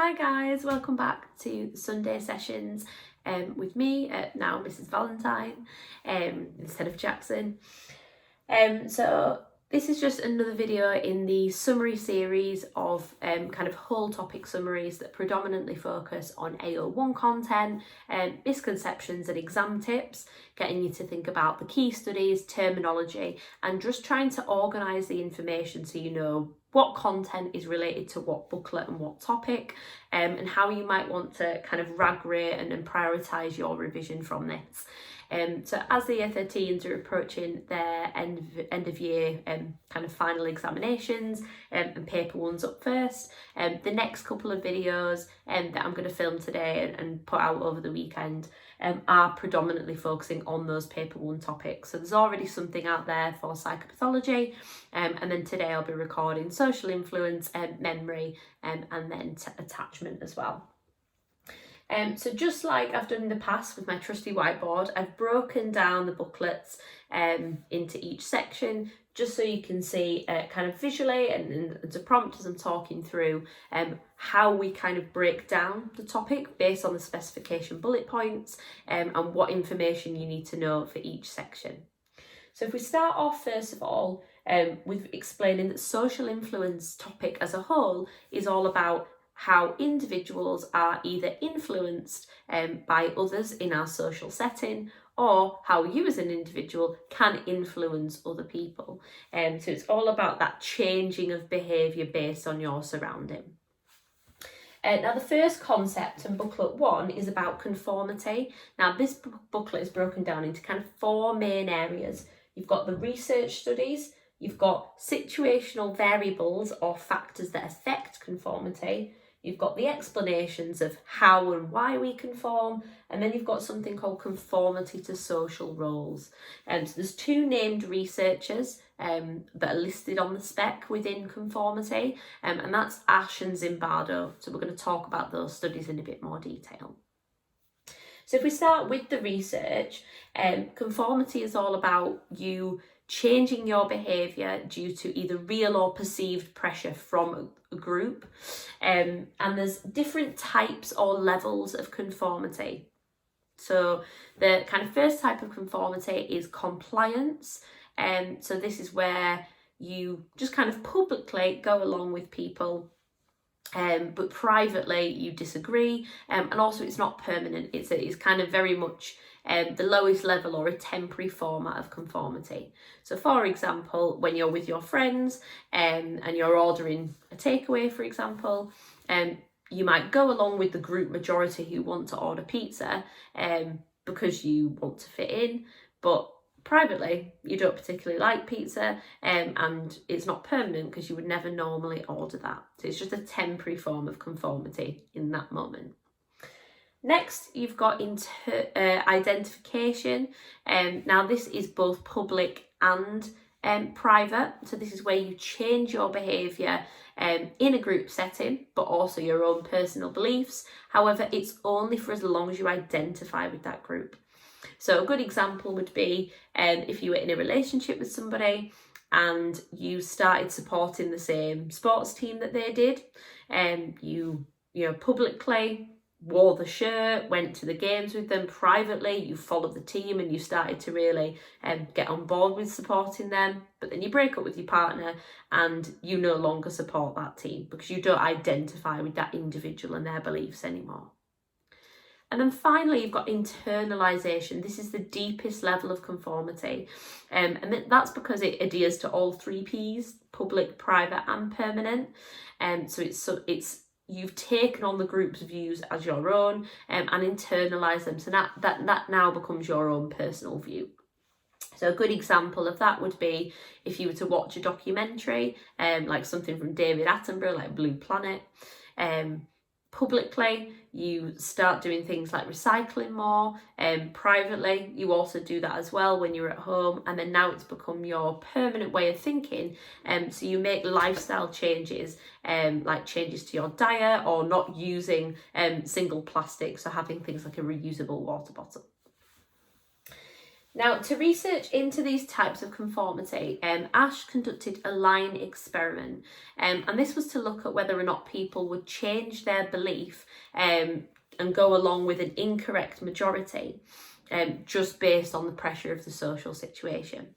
Hi guys, welcome back to the Sunday sessions with me, now Mrs. Valentine, instead of Jackson. So this is just another video in the summary series of kind of whole topic summaries that predominantly focus on AO1 content, misconceptions and exam tips, getting you to think about the key studies, terminology, and just trying to organise the information so you know what content is related to what booklet and what topic, and how you might want to kind of rag rate and prioritise your revision from this. So as the Year 13s are approaching their end of year kind of final examinations, and paper one's up first, the next couple of videos that I'm going to film today and put out over the weekend are predominantly focusing on those paper one topics. So there's already something out there for psychopathology, and then today I'll be recording social influence, memory, and then attachment as well. So just like I've done in the past with my trusty whiteboard, I've broken down the booklets into each section just so you can see kind of visually and as a prompt as I'm talking through how we kind of break down the topic based on the specification bullet points, and what information you need to know for each section. So if we start off first of all with explaining that social influence topic as a whole is all about how individuals are either influenced by others in our social setting, or how you as an individual can influence other people. So it's all about that changing of behaviour based on your surrounding. Now the first concept in booklet 1 is about conformity. Now this booklet is broken down into kind of 4 main areas. You've got the research studies, you've got situational variables or factors that affect conformity, you've got the explanations of how and why we conform, and then you've got something called conformity to social roles. So there's 2 named researchers that are listed on the spec within conformity, and that's Ash and Zimbardo. So we're going to talk about those studies in a bit more detail. So if we start with the research, conformity is all about you changing your behaviour due to either real or perceived pressure from a group, and there's different types or levels of conformity. So the kind of first type of conformity is compliance, so this is where you just kind of publicly go along with people, but privately you disagree, and also it's not permanent. It's kind of very much the lowest level or a temporary format of conformity. So for example, when you're with your friends and you're ordering a takeaway, for example, you might go along with the group majority who want to order pizza because you want to fit in, but privately you don't particularly like pizza, and it's not permanent because you would never normally order that. So it's just a temporary form of conformity in that moment. Next, you've got identification. Now this is both public and private. So this is where you change your behaviour in a group setting, but also your own personal beliefs. However, it's only for as long as you identify with that group. So a good example would be if you were in a relationship with somebody and you started supporting the same sports team that they did, and you publicly wore the shirt, went to the games with them. Privately you followed the team and you started to really get on board with supporting them, but then you break up with your partner and you no longer support that team because you don't identify with that individual and their beliefs anymore. And then finally, you've got internalisation. This is the deepest level of conformity, and that's because it adheres to all 3 Ps: public, private and permanent. So it's you've taken on the group's views as your own, and internalised them, so that now becomes your own personal view. So a good example of that would be if you were to watch a documentary, like something from David Attenborough, like Blue Planet. Publicly, you start doing things like recycling more, and privately you also do that as well when you're at home, and then now it's become your permanent way of thinking, so you make lifestyle changes, like changes to your diet or not using single plastic, so having things like a reusable water bottle. Now, to research into these types of conformity, Ash conducted a line experiment, and this was to look at whether or not people would change their belief and go along with an incorrect majority just based on the pressure of the social situation.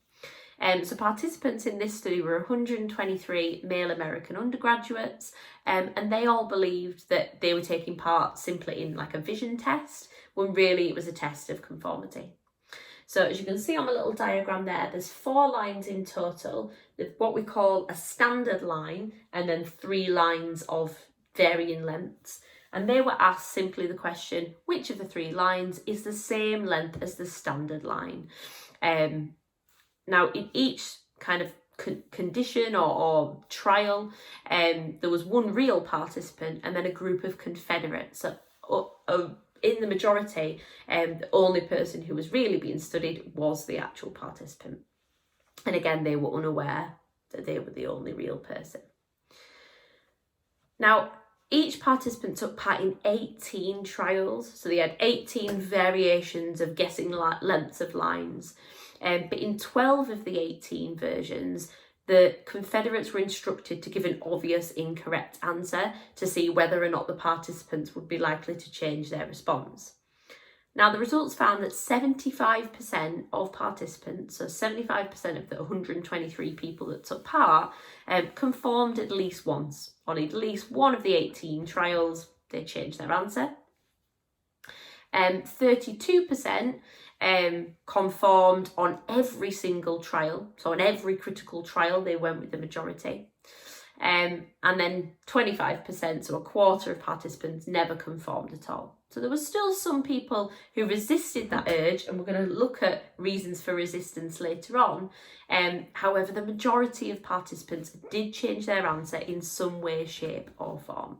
So participants in this study were 123 male American undergraduates, and they all believed that they were taking part simply in like a vision test, when really it was a test of conformity. So as you can see on the little diagram there, there's 4 lines in total. There's what we call a standard line, and then 3 lines of varying lengths. And they were asked simply the question, which of the 3 lines is the same length as the standard line? Now, in each kind of condition or trial, there was one real participant and then a group of Confederates. So in the majority, the only person who was really being studied was the actual participant. And again, they were unaware that they were the only real person. Now, each participant took part in 18 trials. So they had 18 variations of guessing lengths of lines. But in 12 of the 18 versions, the Confederates were instructed to give an obvious incorrect answer to see whether or not the participants would be likely to change their response. Now, the results found that 75% of participants, so 75% of the 123 people that took part, conformed at least once. On at least one of the 18 trials, they changed their answer. 32% conformed on every single trial. So on every critical trial, they went with the majority. And then 25%, so a quarter of participants, never conformed at all. So there were still some people who resisted that urge, and we're going to look at reasons for resistance later on. However, the majority of participants did change their answer in some way, shape or form.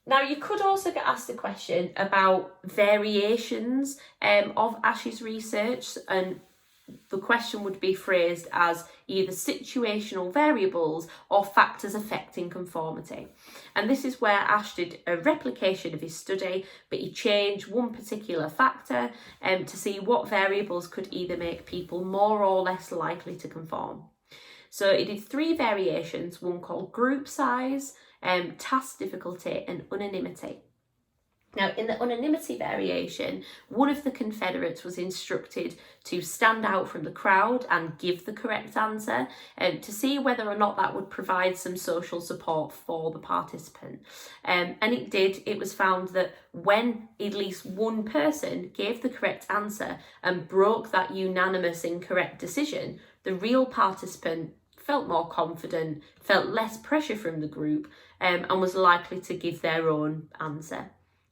Now, you could also get asked a question about variations of Ash's research, and the question would be phrased as either situational variables or factors affecting conformity. And this is where Ash did a replication of his study, but he changed one particular factor to see what variables could either make people more or less likely to conform. So he did 3 variations, one called group size, task difficulty and unanimity. Now, in the unanimity variation, one of the Confederates was instructed to stand out from the crowd and give the correct answer, to see whether or not that would provide some social support for the participant. And it did. It was found that when at least one person gave the correct answer and broke that unanimous incorrect decision, the real participant felt more confident, felt less pressure from the group, and was likely to give their own answer.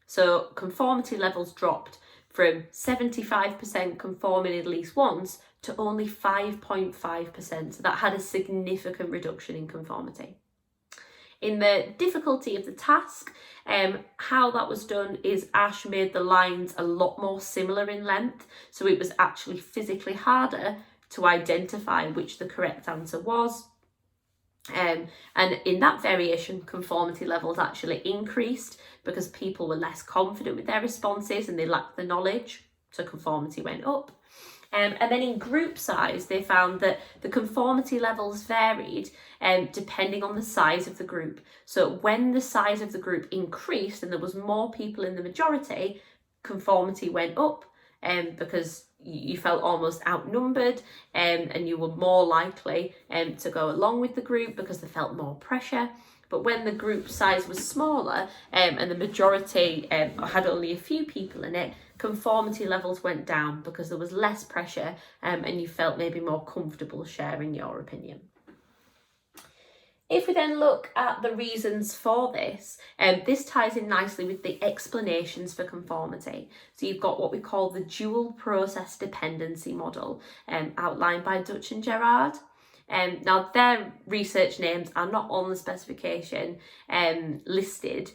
So conformity levels dropped from 75% conforming at least once to only 5.5%. So that had a significant reduction in conformity. In the difficulty of the task, how that was done is Ash made the lines a lot more similar in length. So it was actually physically harder to identify which the correct answer was. And in that variation, conformity levels actually increased because people were less confident with their responses and they lacked the knowledge, so conformity went up. And then in group size, they found that the conformity levels varied depending on the size of the group. So when the size of the group increased and there was more people in the majority, conformity went up because you felt almost outnumbered, and you were more likely to go along with the group because they felt more pressure. But when the group size was smaller and the majority had only a few people in it, conformity levels went down because there was less pressure and you felt maybe more comfortable sharing your opinion. If we then look at the reasons for this, this ties in nicely with the explanations for conformity. So you've got what we call the dual process dependency model, outlined by Dutch and Gerard. Now, their research names are not on the specification listed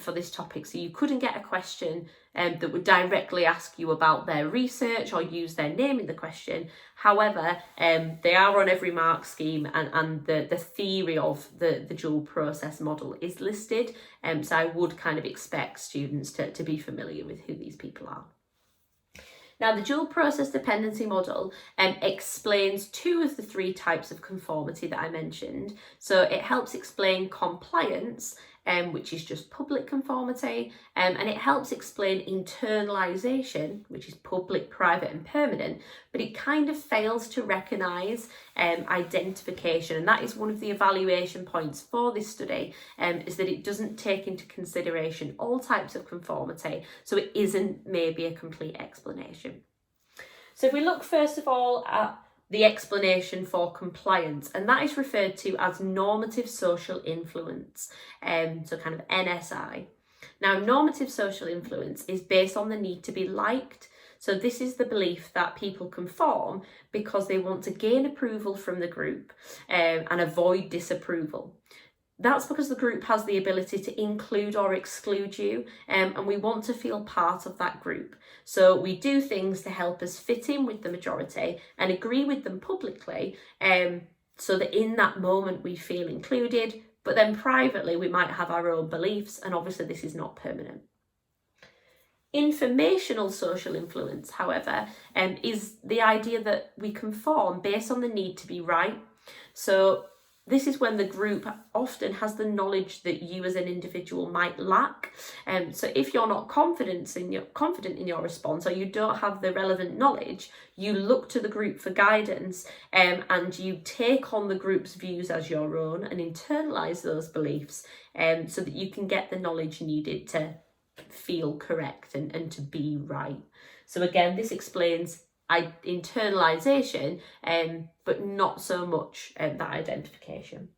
for this topic, so you couldn't get a question that would directly ask you about their research or use their name in the question. However, they are on every mark scheme, and the theory of the dual process model is listed, so I would kind of expect students to be familiar with who these people are. Now, the dual process dependency model explains two of the three types of conformity that I mentioned. So it helps explain compliance, which is just public conformity, and it helps explain internalisation, which is public, private and permanent, but it kind of fails to recognise identification, and that is one of the evaluation points for this study, is that it doesn't take into consideration all types of conformity, so it isn't maybe a complete explanation. So if we look first of all at the explanation for compliance, and that is referred to as normative social influence, so kind of NSI. Now, normative social influence is based on the need to be liked. So this is the belief that people conform because they want to gain approval from the group and avoid disapproval. That's because the group has the ability to include or exclude you, and we want to feel part of that group. So we do things to help us fit in with the majority and agree with them publicly, so that in that moment we feel included, but then privately we might have our own beliefs, and obviously this is not permanent. Informational social influence, however, is the idea that we conform based on the need to be right. So this is when the group often has the knowledge that you as an individual might lack. So if you're not confident in your response, or you don't have the relevant knowledge, you look to the group for guidance, and you take on the group's views as your own and internalise those beliefs, so that you can get the knowledge needed to feel correct and to be right. So again, this explains internalisation, but not so much that identification.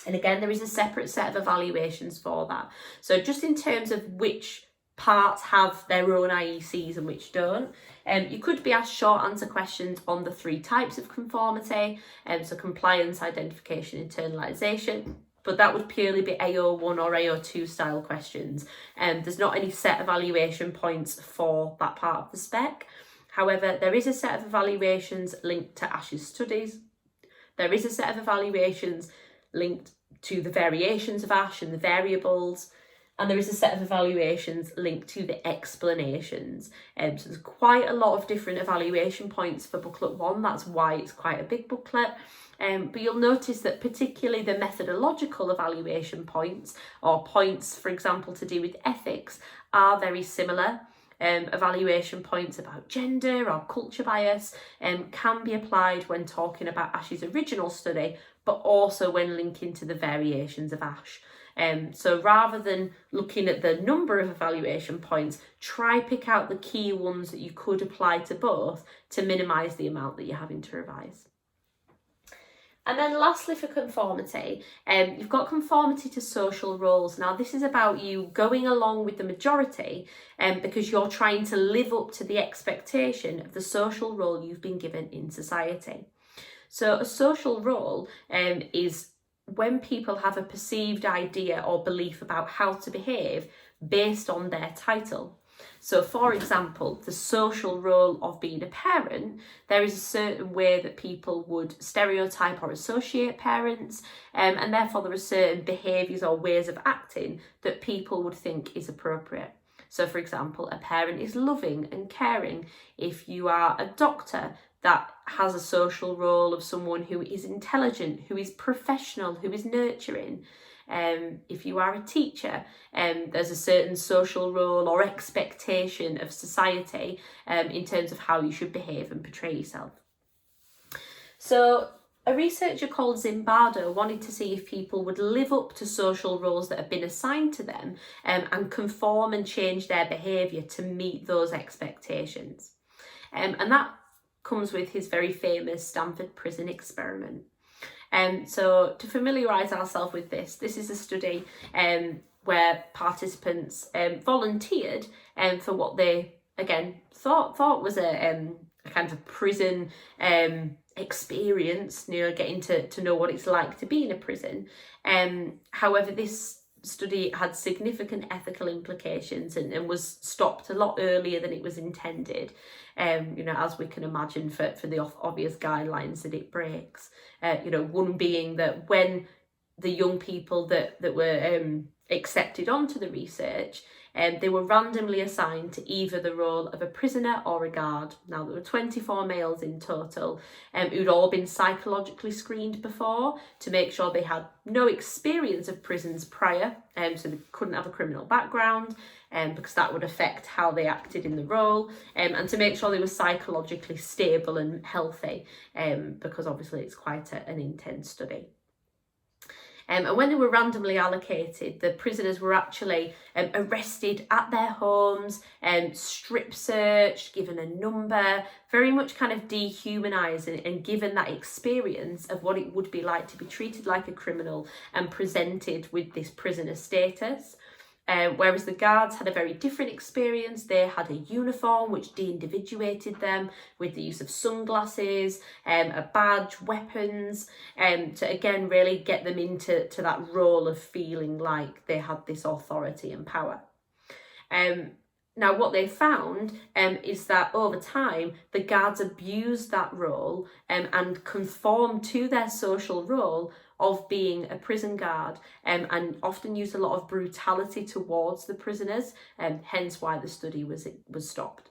And again, there is a separate set of evaluations for that. So just in terms of which parts have their own IECs and which don't, you could be asked short answer questions on the three types of conformity, so compliance, identification, internalisation. But that would purely be AO1 or AO2 style questions. There's not any set evaluation points for that part of the spec. However, there is a set of evaluations linked to ASH's studies. There is a set of evaluations linked to the variations of ASH and the variables. And there is a set of evaluations linked to the explanations. So there's quite a lot of different evaluation points for booklet 1. That's why it's quite a big booklet. But you'll notice that particularly the methodological evaluation points, or points, for example, to do with ethics, are very similar. Evaluation points about gender or culture bias can be applied when talking about ASH's original study, but also when linking to the variations of ASH. So rather than looking at the number of evaluation points, try pick out the key ones that you could apply to both to minimise the amount that you're having to revise. And then lastly, for conformity, you've got conformity to social roles. Now, this is about you going along with the majority because you're trying to live up to the expectation of the social role you've been given in society. So a social role is when people have a perceived idea or belief about how to behave based on their title. So, for example, the social role of being a parent, there is a certain way that people would stereotype or associate parents, and therefore there are certain behaviours or ways of acting that people would think is appropriate. So, for example, a parent is loving and caring. If you are a doctor, that has a social role of someone who is intelligent, who is professional, who is nurturing. If you are a teacher, there's a certain social role or expectation of society in terms of how you should behave and portray yourself. So a researcher called Zimbardo wanted to see if people would live up to social roles that have been assigned to them and conform and change their behaviour to meet those expectations. And that comes with his very famous Stanford Prison Experiment. So to familiarise ourselves with this is a study where participants volunteered for what they, again, thought was a kind of prison experience, getting to know what it's like to be in a prison. However, this study had significant ethical implications and was stopped a lot earlier than it was intended, as we can imagine for the obvious guidelines that it breaks. One being that when the young people that were accepted onto the research, They were randomly assigned to either the role of a prisoner or a guard. Now, there were 24 males in total who'd all been psychologically screened before to make sure they had no experience of prisons prior, so they couldn't have a criminal background, because that would affect how they acted in the role, and to make sure they were psychologically stable and healthy, because obviously it's quite an intense study. And when they were randomly allocated, the prisoners were actually arrested at their homes, strip searched, given a number, very much kind of dehumanised and given that experience of what it would be like to be treated like a criminal and presented with this prisoner status. Whereas the guards had a very different experience. They had a uniform which de-individuated them with the use of sunglasses, a badge, weapons, to again really get them into that role of feeling like they had this authority and power. Now, what they found is that over time, the guards abused that role and conformed to their social role of being a prison guard, and often used a lot of brutality towards the prisoners, hence why the study was stopped.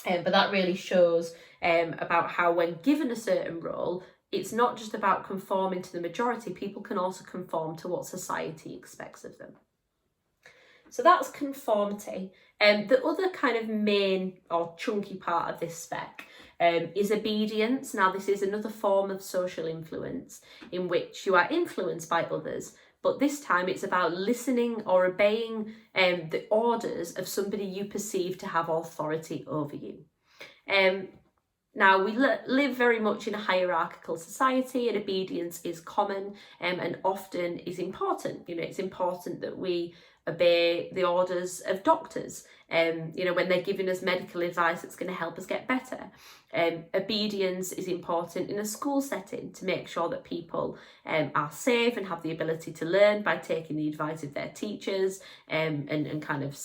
But that really shows about how when given a certain role, it's not just about conforming to the majority, people can also conform to what society expects of them. So that's conformity. The other kind of main or chunky part of this spec is obedience. Now, this is another form of social influence in which you are influenced by others, but this time it's about listening or obeying the orders of somebody you perceive to have authority over you. Now, we live very much in a hierarchical society, and obedience is common and often is important. It's important that we obey the orders of doctors, when they're giving us medical advice that's going to help us get better. Obedience is important in a school setting to make sure that people are safe and have the ability to learn by taking the advice of their teachers, and kind of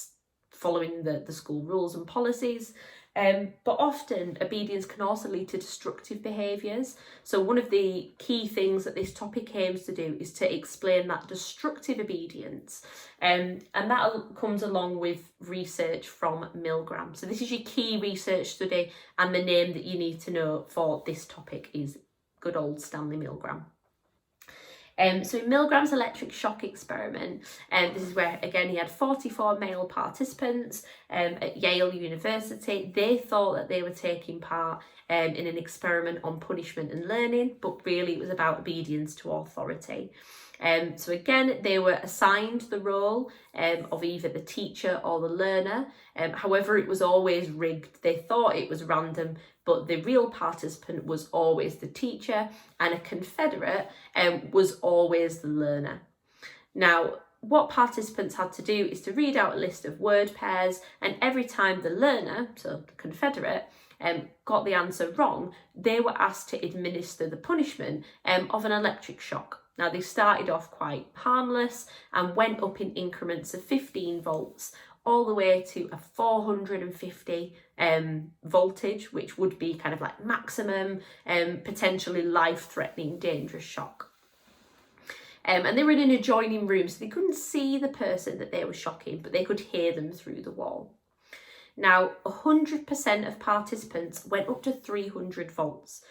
following the school rules and policies. But often obedience can also lead to destructive behaviours. So one of the key things that this topic aims to do is to explain that destructive obedience. And that comes along with research from Milgram. So this is your key research study, and the name that you need to know for this topic is good old Stanley Milgram. So in Milgram's electric shock experiment, this is where, again, he had 44 male participants at Yale University. They thought that they were taking part in an experiment on punishment and learning, but really it was about obedience to authority. So again, they were assigned the role of either the teacher or the learner. However, it was always rigged. They thought it was random, but the real participant was always the teacher, and a confederate was always the learner. Now, what participants had to do is to read out a list of word pairs, and every time the learner, so the confederate, got the answer wrong, they were asked to administer the punishment of an electric shock. Now, they started off quite harmless and went up in increments of 15 volts all the way to a 450 voltage, which would be kind of like maximum, potentially life-threatening, dangerous shock. And they were in an adjoining room, so they couldn't see the person that they were shocking, but they could hear them through the wall. Now, 100% of participants went up to 300 volts,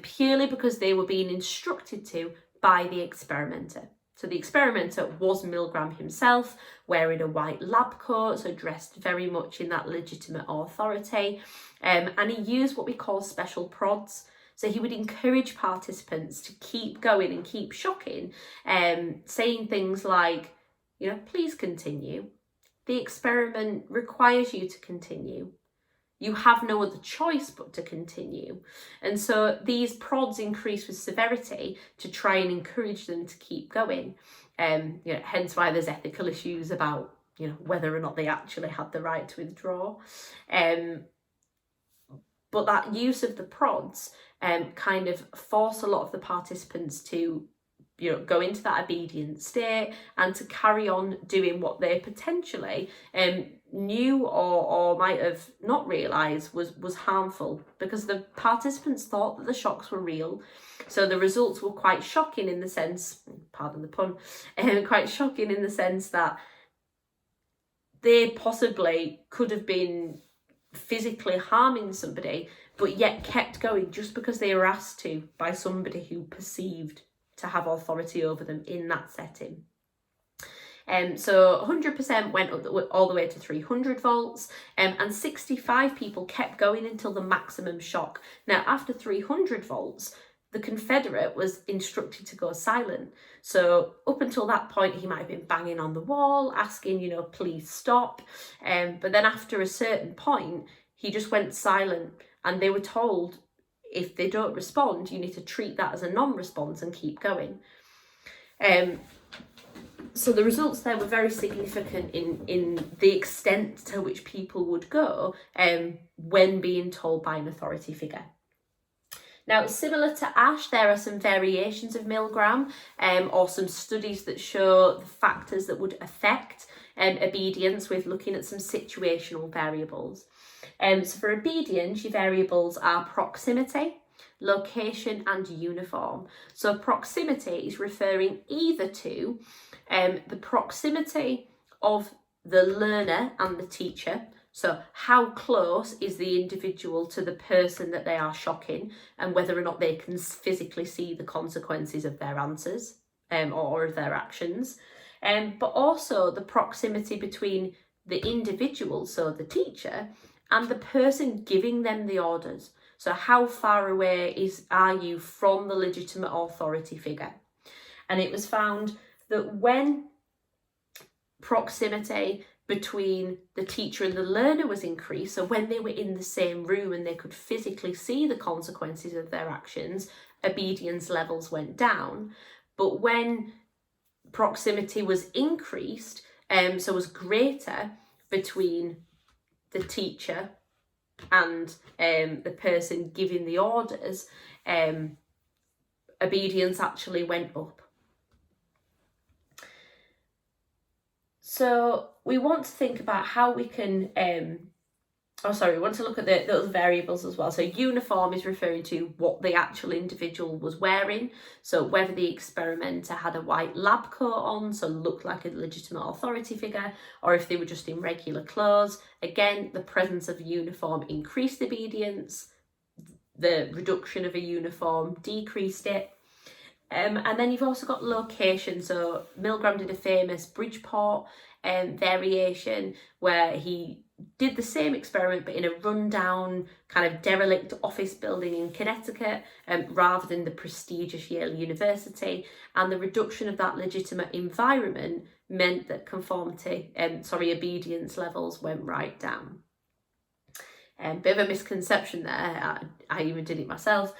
purely because they were being instructed to by the experimenter. So the experimenter was Milgram himself, wearing a white lab coat, so dressed very much in that legitimate authority, and he used what we call special prods. So he would encourage participants to keep going and keep shocking, saying things like, please continue. The experiment requires you to continue. You have no other choice but to continue. And so these prods increase with severity to try and encourage them to keep going. Hence why there's ethical issues about, whether or not they actually had the right to withdraw. But that use of the prods kind of forced a lot of the participants to go into that obedient state and to carry on doing what they potentially knew or might have not realised was harmful, because the participants thought that the shocks were real. So the results were quite shocking in the sense, pardon the pun, quite shocking in the sense that they possibly could have been physically harming somebody, but yet kept going just because they were asked to by somebody who perceived to have authority over them in that setting. So 100% went up all the way to 300 volts, and 65 people kept going until the maximum shock. Now, after 300 volts, the Confederate was instructed to go silent. So up until that point, he might have been banging on the wall, asking, please stop. But then after a certain point, he just went silent, and they were told, if they don't respond, you need to treat that as a non-response and keep going. So the results there were very significant in the extent to which people would go when being told by an authority figure. Now, similar to Ash, there are some variations of Milgram or some studies that show the factors that would affect obedience, with looking at some situational variables. So for obedience, your variables are proximity, location and uniform. So proximity is referring either to the proximity of the learner and the teacher. So how close is the individual to the person that they are shocking, and whether or not they can physically see the consequences of their answers or of their actions. But also the proximity between the individual, so the teacher, and the person giving them the orders. So how far away are you from the legitimate authority figure? And it was found that when proximity between the teacher and the learner was increased, so when they were in the same room and they could physically see the consequences of their actions, obedience levels went down. But when proximity was increased, so was greater between the teacher and the person giving the orders, obedience actually went up. So we want to think about how we can, we want to look at those variables as well. So uniform is referring to what the actual individual was wearing. So whether the experimenter had a white lab coat on, so looked like a legitimate authority figure, or if they were just in regular clothes. Again, the presence of a uniform increased obedience. The reduction of a uniform decreased it. And then you've also got location. So Milgram did a famous Bridgeport variation where he did the same experiment but in a rundown kind of derelict office building in Connecticut rather than the prestigious Yale University, and the reduction of that legitimate environment meant that obedience levels went right down. Bit of a misconception there, I even did it myself.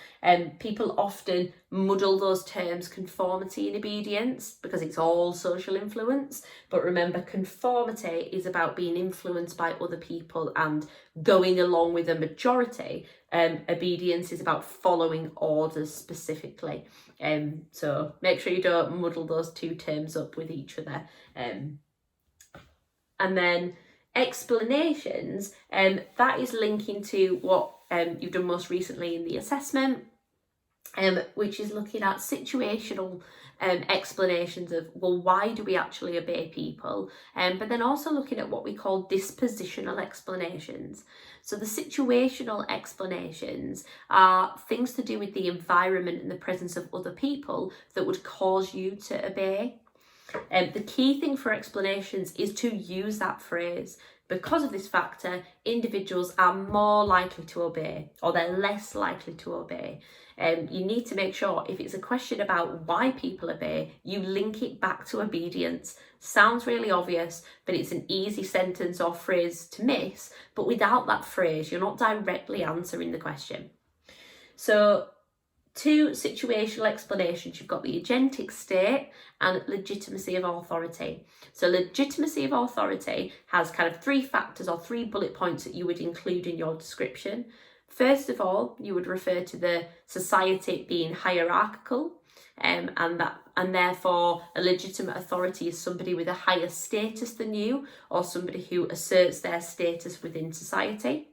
People often muddle those terms conformity and obedience because it's all social influence. But remember, conformity is about being influenced by other people and going along with a majority. Obedience is about following orders specifically. So make sure you don't muddle those two terms up with each other. And then explanations, that is linking to what you've done most recently in the assessment, which is looking at situational explanations of, well, why do we actually obey people? But then also looking at what we call dispositional explanations. So the situational explanations are things to do with the environment and the presence of other people that would cause you to obey. The key thing for explanations is to use that phrase. Because of this factor, individuals are more likely to obey, or they're less likely to obey. You need to make sure, if it's a question about why people obey, you link it back to obedience. Sounds really obvious, but it's an easy sentence or phrase to miss. But without that phrase, you're not directly answering the question. So, two situational explanations. You've got the agentic state and legitimacy of authority. So legitimacy of authority has kind of three factors or 3 bullet points that you would include in your description. First of all, you would refer to the society being hierarchical, and therefore a legitimate authority is somebody with a higher status than you, or somebody who asserts their status within society.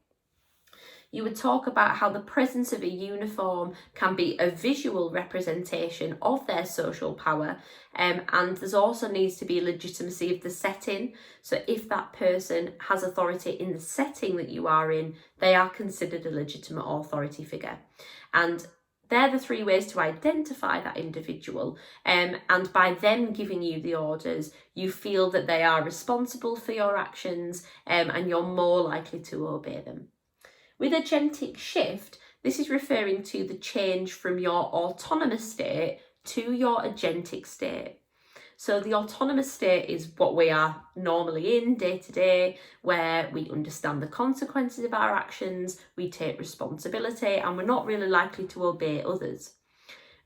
you would talk about how the presence of a uniform can be a visual representation of their social power, and there's also needs to be legitimacy of the setting. So if that person has authority in the setting that you are in, they are considered a legitimate authority figure. And they're the three ways to identify that individual, and by them giving you the orders, you feel that they are responsible for your actions, and you're more likely to obey them. With agentic shift, this is referring to the change from your autonomous state to your agentic state. So the autonomous state is what we are normally in day to day, where we understand the consequences of our actions, we take responsibility, and we're not really likely to obey others.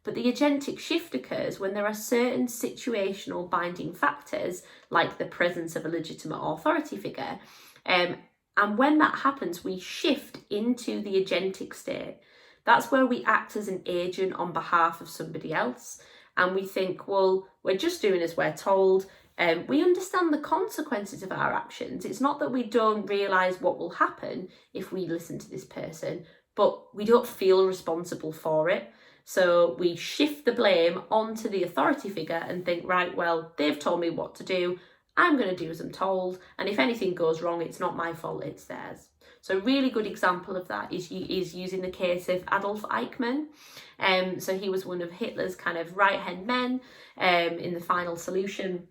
But the agentic shift occurs when there are certain situational binding factors, like the presence of a legitimate authority figure, and when that happens, we shift into the agentic state. That's where we act as an agent on behalf of somebody else. And we think, well, we're just doing as we're told. We understand the consequences of our actions. It's not that we don't realise what will happen if we listen to this person, but we don't feel responsible for it. So we shift the blame onto the authority figure and think, right, well, they've told me what to do. I'm going to do as I'm told, and if anything goes wrong, it's not my fault, it's theirs. So a really good example of that is using the case of Adolf Eichmann. So he was one of Hitler's kind of right-hand men in the Final Solution.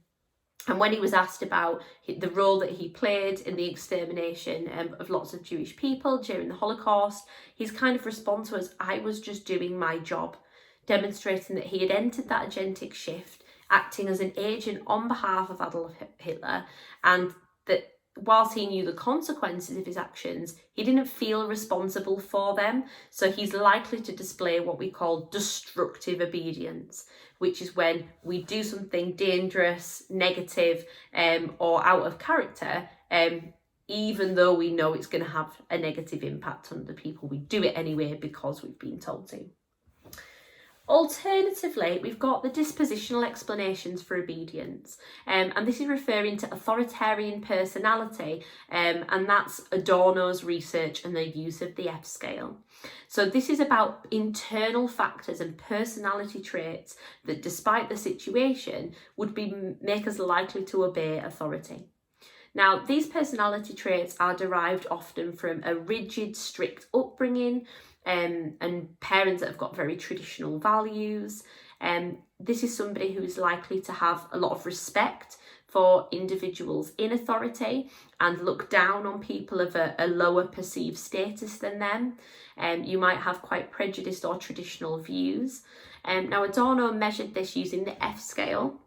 And when he was asked about the role that he played in the extermination of lots of Jewish people during the Holocaust, his kind of response was, I was just doing my job, demonstrating that he had entered that agentic shift, acting as an agent on behalf of Adolf Hitler, and that whilst he knew the consequences of his actions, he didn't feel responsible for them. So he's likely to display what we call destructive obedience, which is when we do something dangerous, negative, or out of character, even though we know it's going to have a negative impact on the people. We do it anyway because we've been told to. Alternatively, we've got the dispositional explanations for obedience, and this is referring to authoritarian personality, and that's Adorno's research and the use of the F scale. So this is about internal factors and personality traits that, despite the situation, would make us likely to obey authority. Now, these personality traits are derived often from a rigid, strict upbringing, and parents that have got very traditional values. This is somebody who is likely to have a lot of respect for individuals in authority and look down on people of a lower perceived status than them. You might have quite prejudiced or traditional views. Now, Adorno measured this using the F scale.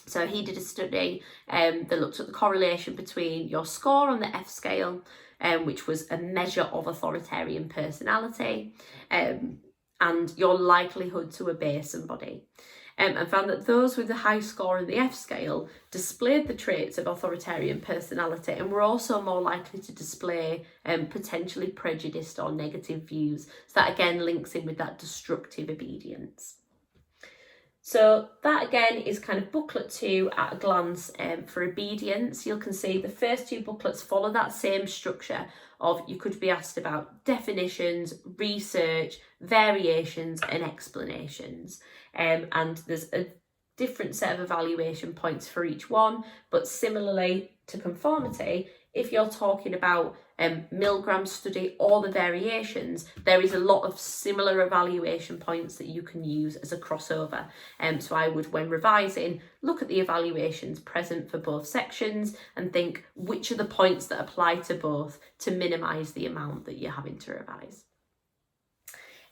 So he did a study that looked at the correlation between your score on the F scale, which was a measure of authoritarian personality, and your likelihood to obey somebody, and found that those with a high score on the F scale displayed the traits of authoritarian personality and were also more likely to display potentially prejudiced or negative views. So that again links in with that destructive obedience. So that again is kind of booklet 2 at a glance for obedience. You can see the first 2 booklets follow that same structure of you could be asked about definitions, research, variations and explanations. And there's a different set of evaluation points for each one, but similarly to conformity, if you're talking about Milgram study or the variations, there is a lot of similar evaluation points that you can use as a crossover. So I would, when revising, look at the evaluations present for both sections and think which are the points that apply to both to minimise the amount that you're having to revise.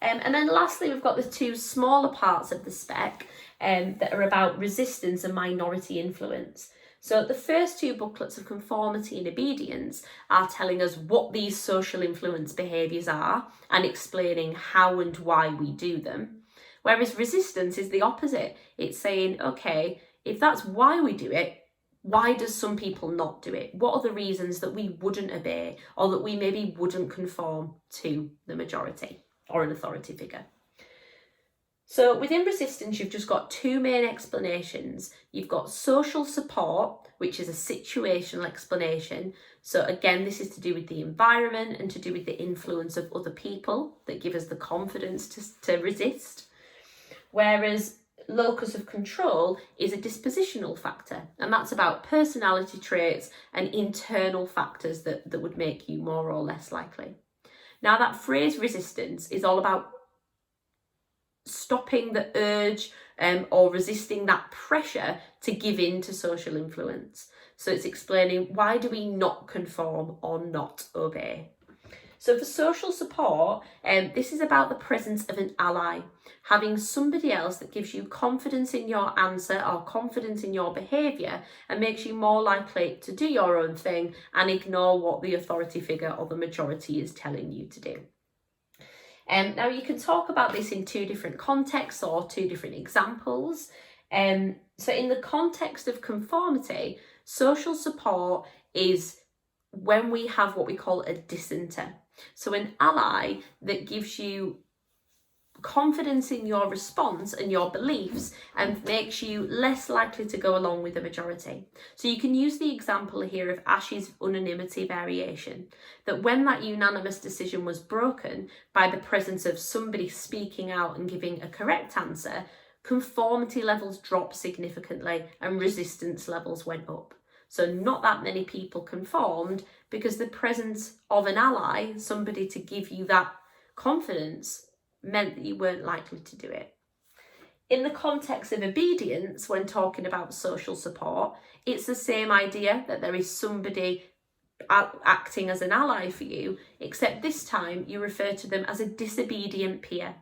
And then lastly, we've got the 2 smaller parts of the spec that are about resistance and minority influence. So the first 2 booklets of conformity and obedience are telling us what these social influence behaviours are and explaining how and why we do them. Whereas resistance is the opposite. It's saying, okay, if that's why we do it, why does some people not do it? What are the reasons that we wouldn't obey or that we maybe wouldn't conform to the majority or an authority figure? So within resistance, you've just got two main explanations. You've got social support, which is a situational explanation. So again, this is to do with the environment and to do with the influence of other people that give us the confidence to resist. Whereas locus of control is a dispositional factor, and that's about personality traits and internal factors that would make you more or less likely. Now, that phrase resistance is all about stopping the urge or resisting that pressure to give in to social influence. So it's explaining, why do we not conform or not obey? So for social support, this is about the presence of an ally, having somebody else that gives you confidence in your answer or confidence in your behaviour and makes you more likely to do your own thing and ignore what the authority figure or the majority is telling you to do. Now, you can talk about this in two different contexts or two different examples. So in the context of conformity, social support is when we have what we call a dissenter. So an ally that gives you confidence in your response and your beliefs and makes you less likely to go along with the majority. So you can use the example here of Ash's unanimity variation, that when that unanimous decision was broken by the presence of somebody speaking out and giving a correct answer, conformity levels dropped significantly and resistance levels went up. So not that many people conformed because the presence of an ally, somebody to give you that confidence, meant that you weren't likely to do it. In the context of obedience, when talking about social support, it's the same idea, that there is somebody acting as an ally for you, except this time you refer to them as a disobedient peer.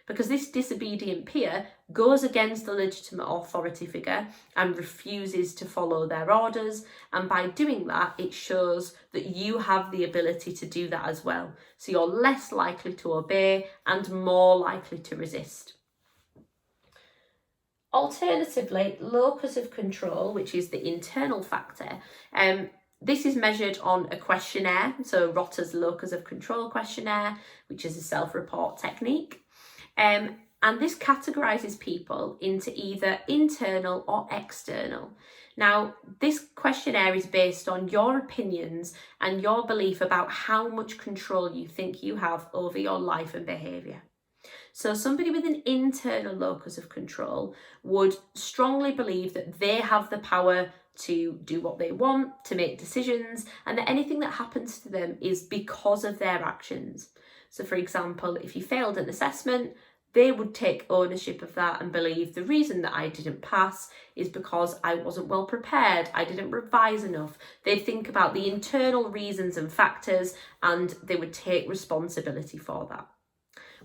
Because this disobedient peer goes against the legitimate authority figure and refuses to follow their orders, and by doing that it shows that you have the ability to do that as well. So you're less likely to obey and more likely to resist. Alternatively, locus of control, which is the internal factor, this is measured on a questionnaire, so Rotter's locus of control questionnaire, which is a self-report technique. And this categorises people into either internal or external. Now, this questionnaire is based on your opinions and your belief about how much control you think you have over your life and behaviour. So somebody with an internal locus of control would strongly believe that they have the power to do what they want, to make decisions, and that anything that happens to them is because of their actions. So for example, if you failed an assessment, they would take ownership of that and believe the reason that I didn't pass is because I wasn't well prepared, I didn't revise enough. They'd think about the internal reasons and factors and they would take responsibility for that.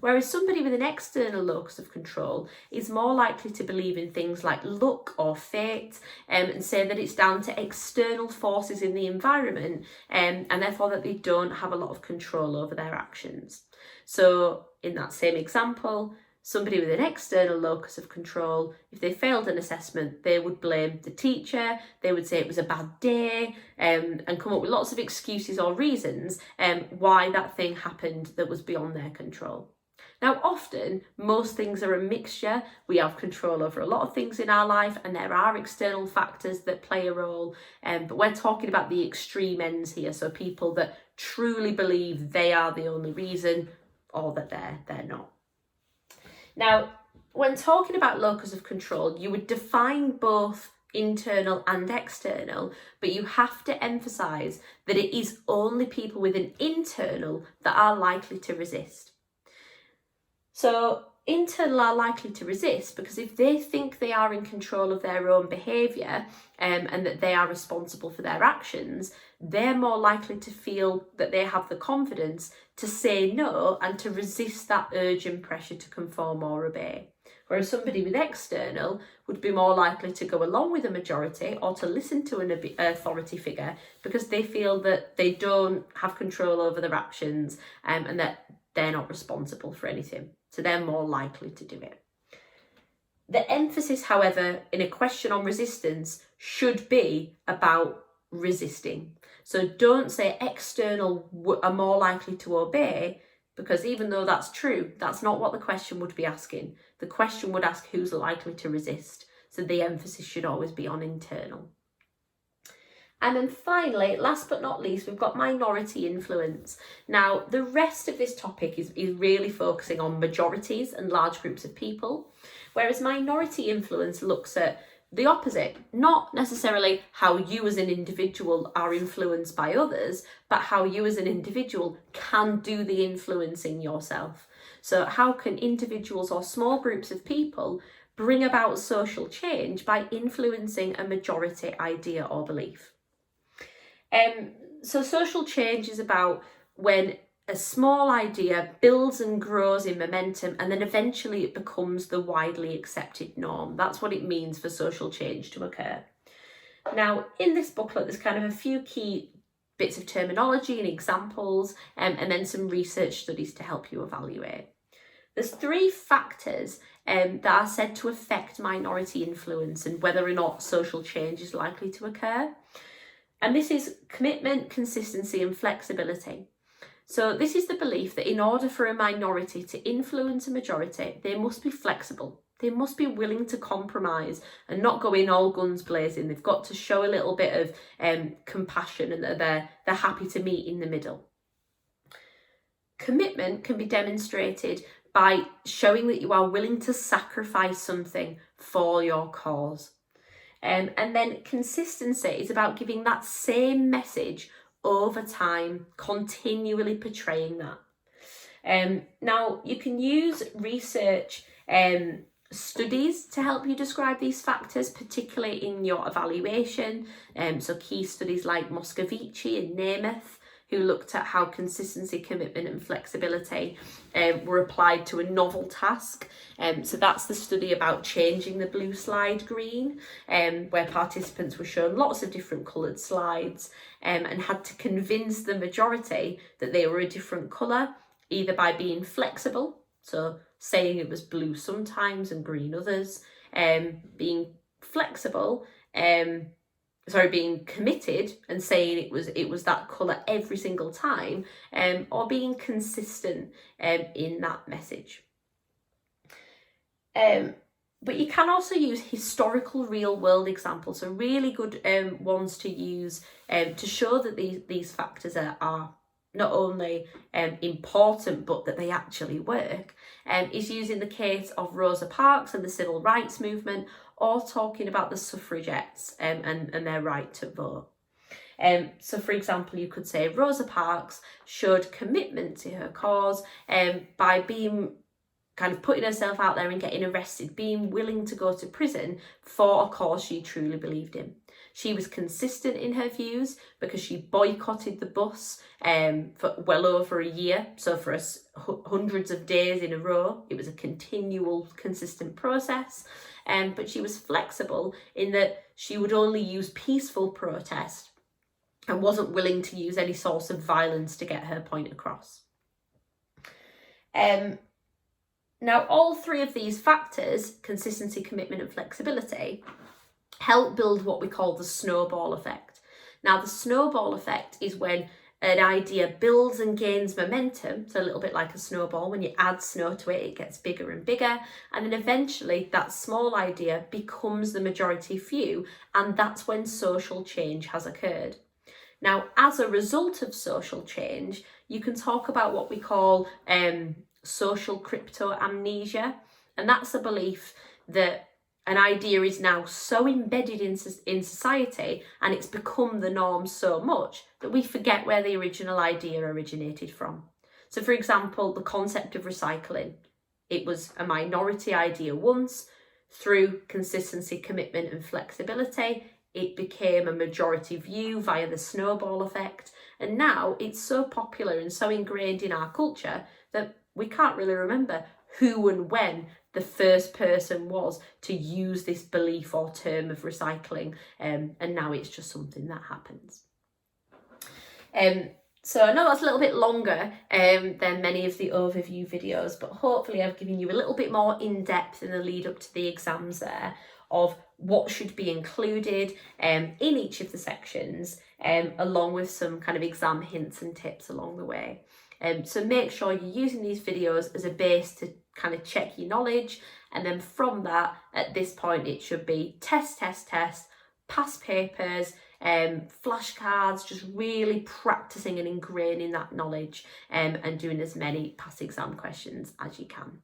Whereas somebody with an external locus of control is more likely to believe in things like luck or fate, and say that it's down to external forces in the environment, and therefore that they don't have a lot of control over their actions. So in that same example, somebody with an external locus of control, if they failed an assessment, they would blame the teacher, they would say it was a bad day, and come up with lots of excuses or reasons why that thing happened that was beyond their control. Now, often, most things are a mixture. We have control over a lot of things in our life and there are external factors that play a role, but we're talking about the extreme ends here, so people that truly believe they are the only reason or that they're not. Now, when talking about locus of control, you would define both internal and external, but you have to emphasise that it is only people with an internal that are likely to resist. So internal are likely to resist because if they think they are in control of their own behaviour and that they are responsible for their actions, they're more likely to feel that they have the confidence to say no and to resist that urge and pressure to conform or obey. Whereas somebody with external would be more likely to go along with a majority or to listen to an authority figure because they feel that they don't have control over their actions and that they're not responsible for anything. So they're more likely to do it. The emphasis, however, in a question on resistance should be about resisting. So don't say external are more likely to obey, because even though that's true, that's not what the question would be asking. the question would ask who's likely to resist. So the emphasis should always be on internal. And then finally, last but not least, we've got minority influence. Now, the rest of this topic is really focusing on majorities and large groups of people, whereas minority influence looks at the opposite, not necessarily how you as an individual are influenced by others, but how you as an individual can do the influencing yourself. So how can individuals or small groups of people bring about social change by influencing a majority idea or belief? So social change is about when a small idea builds and grows in momentum, and then eventually it becomes the widely accepted norm. That's what it means for social change to occur. Now, in this booklet, there's kind of a few key bits of terminology and examples, and then some research studies to help you evaluate. There's 3 factors that are said to affect minority influence and whether or not social change is likely to occur. And this is commitment, consistency, and flexibility. So this is the belief that in order for a minority to influence a majority, they must be flexible. They must be willing to compromise and not go in all guns blazing. They've got to show a little bit of compassion, and that they're happy to meet in the middle. Commitment can be demonstrated by showing that you are willing to sacrifice something for your cause. And then consistency is about giving that same message over time, continually portraying that. Now, you can use research studies to help you describe these factors, particularly in your evaluation. So key studies like Moscovici and Nemeth, who looked at how consistency, commitment and flexibility were applied to a novel task. So that's the study about changing the blue slide green, where participants were shown lots of different coloured slides and had to convince the majority that they were a different colour, either by being flexible, so saying it was blue sometimes and green others, being flexible, being committed and saying it was that colour every single time, or being consistent in that message. But you can also use historical real world examples, so really good ones to use to show that these factors are not only important but that they actually work, is using the case of Rosa Parks and the civil rights movement, or talking about the suffragettes and their right to vote. So for example, you could say Rosa Parks showed commitment to her cause by being kind of putting herself out there and getting arrested, being willing to go to prison for a cause she truly believed in. She was consistent in her views because she boycotted the bus for well over a year. So for hundreds of days in a row, it was a continual, consistent process. But she was flexible in that she would only use peaceful protest and wasn't willing to use any source of violence to get her point across. Now, all 3 of these factors, consistency, commitment and flexibility, help build what we call the snowball effect. Now, the snowball effect is when an idea builds and gains momentum, so a little bit like a snowball. When you add snow to it, it gets bigger and bigger, and then eventually that small idea becomes the majority view, and that's when social change has occurred. Now, as a result of social change, you can talk about what we call social crypto amnesia, and that's a belief that an idea is now so embedded in society and it's become the norm so much that we forget where the original idea originated from. So for example, the concept of recycling. It was a minority idea once. Through consistency, commitment and flexibility, it became a majority view via the snowball effect. And now it's so popular and so ingrained in our culture that we can't really remember who and when the first person was to use this belief or term of recycling, and now it's just something that happens. So I know that's a little bit longer than many of the overview videos, but hopefully I've given you a little bit more in-depth in the lead up to the exams there of what should be included in each of the sections, along with some kind of exam hints and tips along the way. So make sure you're using these videos as a base to kind of check your knowledge. And then from that, at this point, it should be test, past papers, flashcards, just really practicing and ingraining that knowledge, and doing as many past exam questions as you can.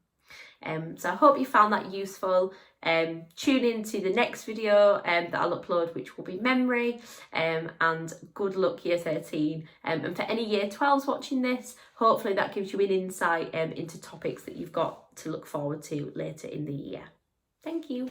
So I hope you found that useful. Tune in to the next video that I'll upload, which will be memory, and good luck year 13. And for any year 12s watching this, hopefully that gives you an insight into topics that you've got to look forward to later in the year. Thank you.